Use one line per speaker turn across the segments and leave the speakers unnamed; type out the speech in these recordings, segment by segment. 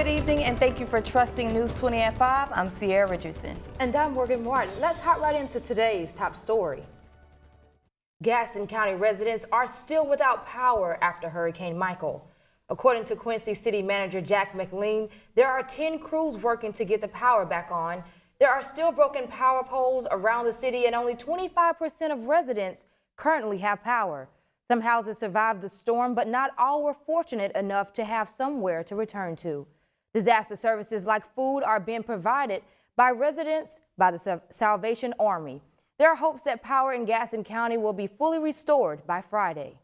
Good evening, and thank you for trusting News 20 at 5. I'm Sierra Richardson.
And I'm Morgan Martin. Let's hop right into today's top story. Gaston County residents are still without power after Hurricane Michael. According to Quincy City Manager Jack McLean, there are 10 crews working to get the power back on. There are still broken power poles around the city, and only 25% of residents currently have power. Some houses survived the storm, but not all were fortunate enough to have somewhere to return to. Disaster services like food are being provided by residents by the Salvation Army. There are hopes that power in Gaston County will be fully restored by Friday.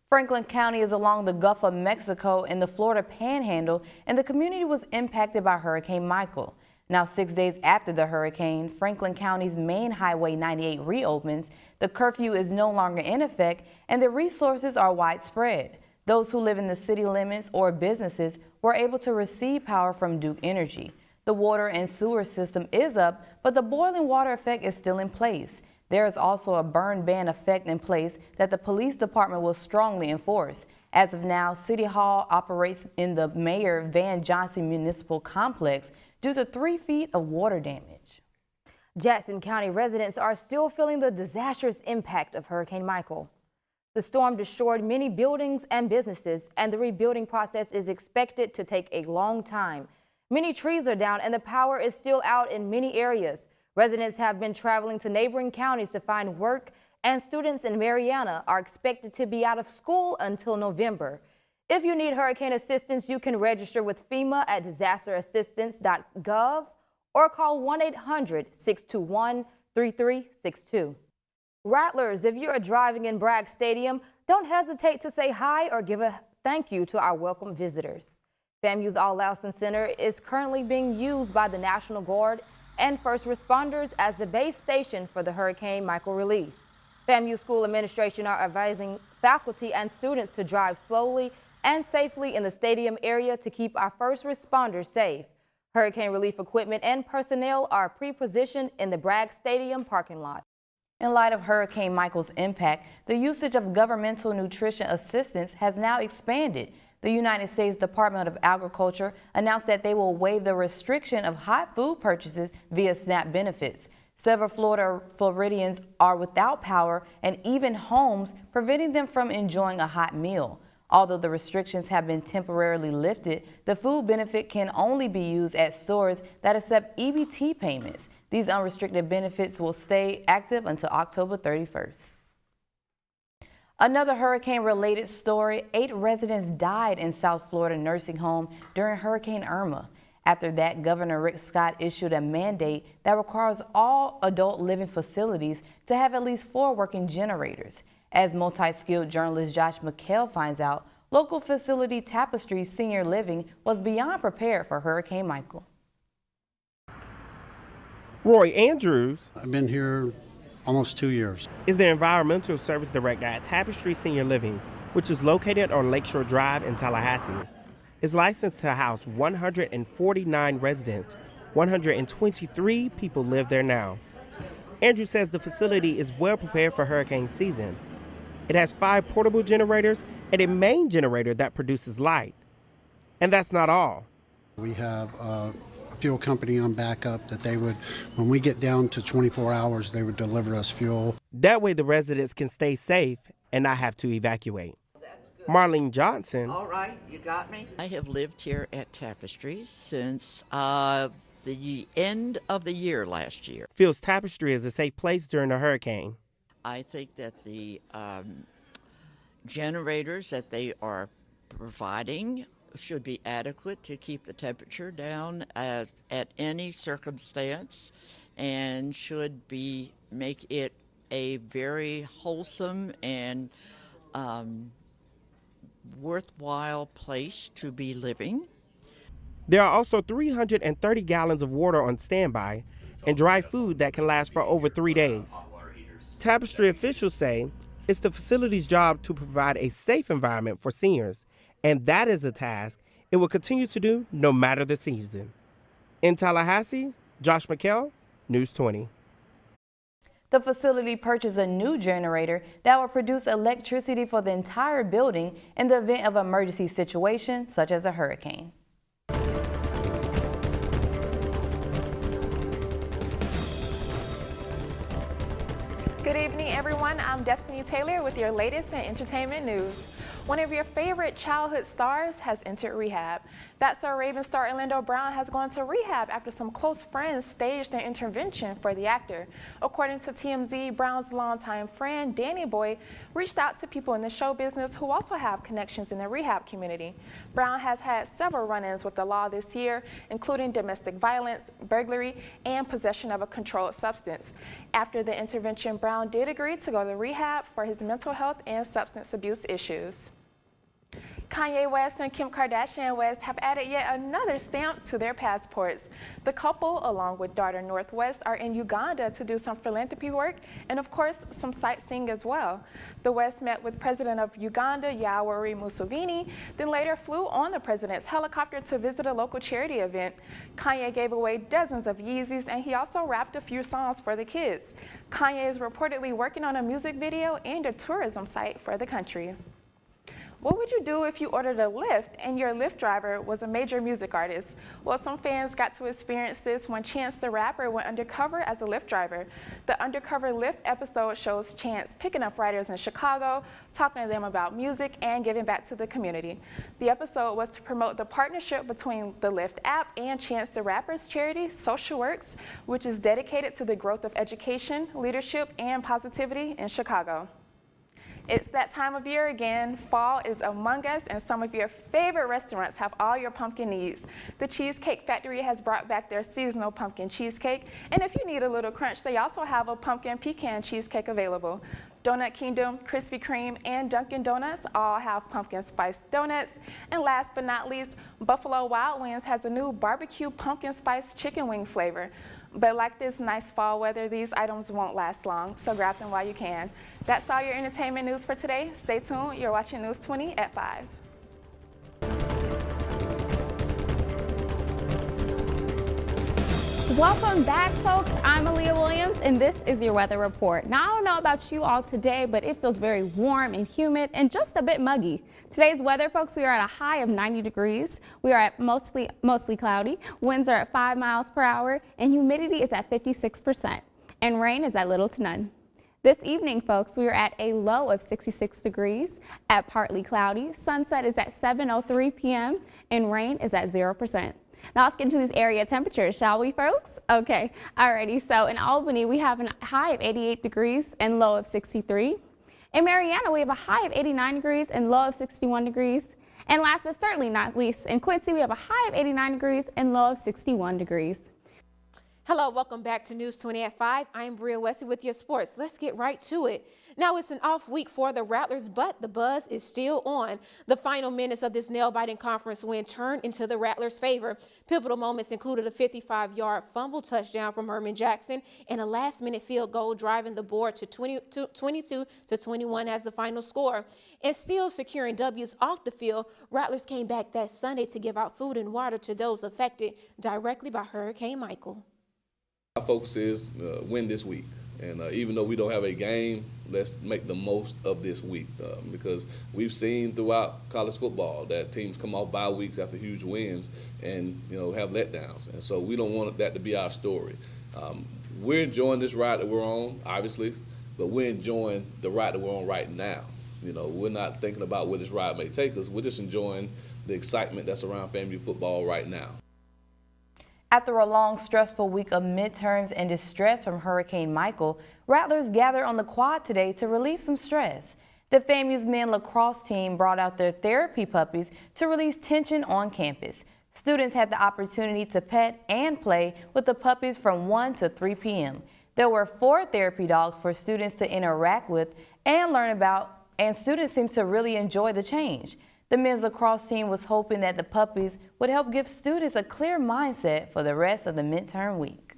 Franklin County is along the Gulf of Mexico in the Florida Panhandle, and the community was impacted by Hurricane Michael. Now, 6 days after the hurricane, Franklin County's main Highway 98 reopens. The curfew is no longer in effect, and the resources are widespread. Those who live in the city limits or businesses were able to receive power from Duke Energy. The water and sewer system is up, but the boiling water effect is still in place. There is also a burn ban effect in place that the police department will strongly enforce. As of now, City Hall operates in the Mayor Van Johnson Municipal Complex due to 3 feet of water damage.
Jackson County residents are still feeling the disastrous impact of Hurricane Michael. The storm destroyed many buildings and businesses, and the rebuilding process is expected to take a long time. Many trees are down, and the power is still out in many areas. Residents have been traveling to neighboring counties to find work, and students in Mariana are expected to be out of school until November. If you need hurricane assistance, you can register with FEMA at disasterassistance.gov or call 1-800-621-3362. Rattlers, if you are driving in Bragg Stadium, don't hesitate to say hi or give a thank you to our welcome visitors. FAMU's All-Lawson Center is currently being used by the National Guard and first responders as the base station for the Hurricane Michael relief. FAMU School Administration are advising faculty and students to drive slowly and safely in the stadium area to keep our first responders safe. Hurricane relief equipment and personnel are pre-positioned in the Bragg Stadium parking lot.
In light of Hurricane Michael's impact, the usage of governmental nutrition assistance has now expanded. The United States Department of Agriculture announced that they will waive the restriction of hot food purchases via SNAP benefits. Several Floridians are without power and even homes, preventing them from enjoying a hot meal. Although the restrictions have been temporarily lifted, the food benefit can only be used at stores that accept EBT payments. These unrestricted benefits will stay active until October 31st. Another hurricane-related story: 8 residents died in South Florida nursing home during Hurricane Irma. After that, Governor Rick Scott issued a mandate that requires all adult living facilities to have at least 4 working generators. As multi-skilled journalist Josh McHale finds out, local facility Tapestry Senior Living was beyond prepared for Hurricane Michael.
Roy Andrews,
I've been here almost 2 years.
Is the environmental service director at Tapestry Senior Living, which is located on Lakeshore Drive in Tallahassee. Is licensed to house 149 residents. 123 people live there now. Andrew says the facility is well prepared for hurricane season. It has 5 portable generators and a main generator that produces light. And that's not all.
We have a fuel company on backup that they would, when we get down to 24 hours, they would deliver us fuel.
That way the residents can stay safe and not have to evacuate. Marlene Johnson.
All right, you got me. I have lived here at Tapestry since the end of the year last year.
Feels Tapestry is a safe place during a hurricane.
I think that the generators that they are providing should be adequate to keep the temperature down at any circumstance, and should make it a very wholesome and worthwhile place to be living.
There are also 330 gallons of water on standby and dry food that can last for over 3 days. Tapestry officials say it's the facility's job to provide a safe environment for seniors, and that is a task it will continue to do no matter the season. In Tallahassee, Josh McHale, News 20.
The facility purchased a new generator that will produce electricity for the entire building in the event of an emergency situation such as a hurricane.
Good evening, everyone. I'm Destiny Taylor with your latest in entertainment news. One of your favorite childhood stars has entered rehab. That's so Raven star Orlando Brown has gone to rehab after some close friends staged an intervention for the actor. According to TMZ, Brown's longtime friend Danny Boy reached out to people in the show business who also have connections in the rehab community. Brown has had several run-ins with the law this year, including domestic violence, burglary, and possession of a controlled substance. After the intervention, Brown did agree to go to rehab for his mental health and substance abuse issues. Kanye West and Kim Kardashian West have added yet another stamp to their passports. The couple, along with daughter North West, are in Uganda to do some philanthropy work and, of course, some sightseeing as well. The West met with President of Uganda, Yoweri Museveni, then later flew on the president's helicopter to visit a local charity event. Kanye gave away dozens of Yeezys, and he also rapped a few songs for the kids. Kanye is reportedly working on a music video and a tourism site for the country. What would you do if you ordered a Lyft and your Lyft driver was a major music artist? Well, some fans got to experience this when Chance the Rapper went undercover as a Lyft driver. The Undercover Lyft episode shows Chance picking up riders in Chicago, talking to them about music and giving back to the community. The episode was to promote the partnership between the Lyft app and Chance the Rapper's charity, Social Works, which is dedicated to the growth of education, leadership, and positivity in Chicago. It's that time of year again. Fall is among us, and some of your favorite restaurants have all your pumpkin needs. The Cheesecake Factory has brought back their seasonal pumpkin cheesecake, and if you need a little crunch, they also have a pumpkin pecan cheesecake available. Donut Kingdom, Krispy Kreme, and Dunkin' Donuts all have pumpkin spice donuts. And last but not least, Buffalo Wild Wings has a new barbecue pumpkin spice chicken wing flavor. But like this nice fall weather, these items won't last long, so grab them while you can. That's all your entertainment news for today. Stay tuned. You're watching News 20 at 5.
Welcome back, folks. I'm Alea Williams, and this is your weather report. Now, I don't know about you all today, but it feels very warm and humid and just a bit muggy. Today's weather, folks, we are at a high of 90 degrees. We are at mostly cloudy. Winds are at 5 miles per hour, and humidity is at 56%. And rain is at little to none. This evening, folks, we are at a low of 66 degrees at partly cloudy. Sunset is at 7:03 p.m. and rain is at 0%. Now let's get into these area temperatures, shall we, folks? Okay, alrighty. So in Albany, we have a high of 88 degrees and low of 63. In Mariana, we have a high of 89 degrees and low of 61 degrees. And last but certainly not least, in Quincy, we have a high of 89 degrees and low of 61 degrees.
Hello, welcome back to News 20 at 5. I'm Bria Wesley with your sports. Let's get right to it. Now, it's an off week for the Rattlers, but the buzz is still on. The final minutes of this nail-biting conference win turned into the Rattlers' favor. Pivotal moments included a 55-yard fumble touchdown from Herman Jackson and a last-minute field goal driving the board to 22-21 as the final score. And still securing W's off the field, Rattlers came back that Sunday to give out food and water to those affected directly by Hurricane Michael.
Our focus is win this week, and even though we don't have a game, let's make the most of this week because we've seen throughout college football that teams come off bye weeks after huge wins and have letdowns, and so we don't want that to be our story. We're enjoying this ride that we're on, obviously, but we're enjoying the ride that we're on right now. We're not thinking about where this ride may take us. We're just enjoying the excitement that's around FAMU football right now.
After a long, stressful week of midterms and distress from Hurricane Michael, Rattlers gathered on the quad today to relieve some stress. The FAMU's men lacrosse team brought out their therapy puppies to release tension on campus. Students had the opportunity to pet and play with the puppies from 1 to 3 p.m. There were 4 therapy dogs for students to interact with and learn about, and students seemed to really enjoy the change. The men's lacrosse team was hoping that the puppies would help give students a clear mindset for the rest of the midterm week.